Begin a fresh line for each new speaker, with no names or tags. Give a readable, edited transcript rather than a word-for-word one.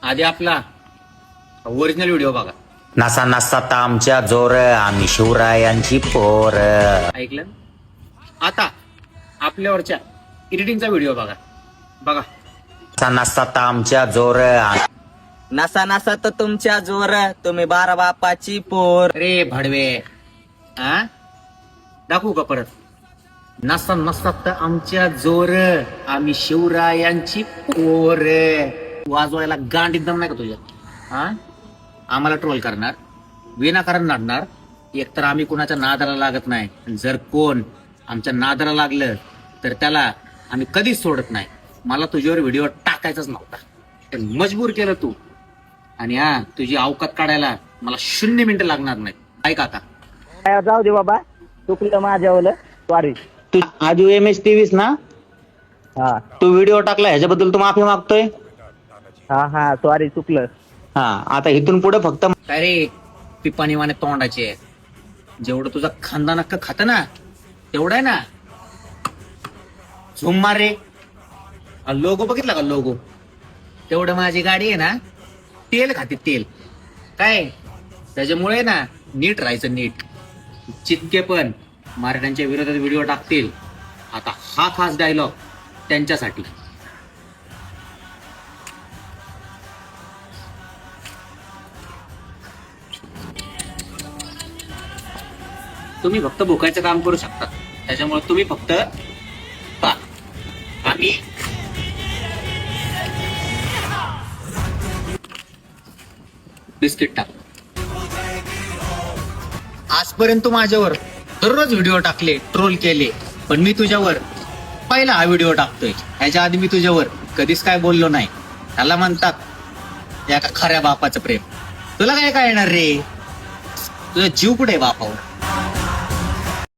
आधी आपला original video बघा.
नसा नसात आमच्या जोर, आम्ही शिवरायांची पोर.
ऐकलं? आता आपल्यावरच्या एडिटिंगचा व्हिडिओ बघा. बघा.
नसा नसात आमच्या जोर,
नसा नसा तर तुमच्या जोर, तुम्ही 12 बापाची पोर.
रे भडवे, हा दाखवू का परत? नसा नसतात आमच्या जोर, आम्ही शिवरायांची पोर. वाजवायला गांड एकदम नाही का तुझ्या? हा आम्हाला ट्रोल करणार, विनाकारण नाडणार. एकतर आम्ही कुणाच्या नादाला लागत नाही. जर कोण आमच्या नादाला लागलं तर त्याला आम्ही कधीच सोडत नाही. मला तुझ्यावर व्हिडिओ टाकायचाच नव्हता, पण मजबूर केलं तू. आणि हा तुझी अवकात काढायला मला 0 मिनिटं लागणार नाही. काय काका?
जाऊ दे बाबा, चुकलं माझ्यावलं, सॉरी.
तू आजू MS23 ना?
हा
तू व्हिडिओ टाकला ह्याच्याबद्दल तू माफी मागतोय.
हा सॉरी, चुकलं.
हा आता इथून पुढे फक्त
काय रे पिपाणीवाने तोंडाचे? जेवढं तुझा खानदान अख्खं खातं ना तेवढं आहे ना. झुम मार रे. लोगो बघितला का? लोगो तेवढं माझी गाडी आहे ना, तेल खाते तेल. काय त्याच्यामुळे ना नीट राहायचं, नीट. जितके पण मराठ्यांच्या विरोधात व्हिडिओ टाकतील, आता हा खास डायलॉग त्यांच्यासाठी. तुम्ही फक्त भुकायचं काम करू शकता, त्याच्यामुळे तुम्ही फक्त पहा. आम्ही बिस्किट टाक. आजपर्यंत माझ्यावर दररोज व्हिडिओ टाकले, ट्रोल केले, पण मी तुझ्यावर पहिला हा व्हिडिओ टाकतोय. ह्याच्या आधी मी तुझ्यावर कधीच काय बोललो नाही. त्याला म्हणतात एका खऱ्या बापाचं प्रेम. तुला काय येणार रे? तुझा जीव कुठे बापावर?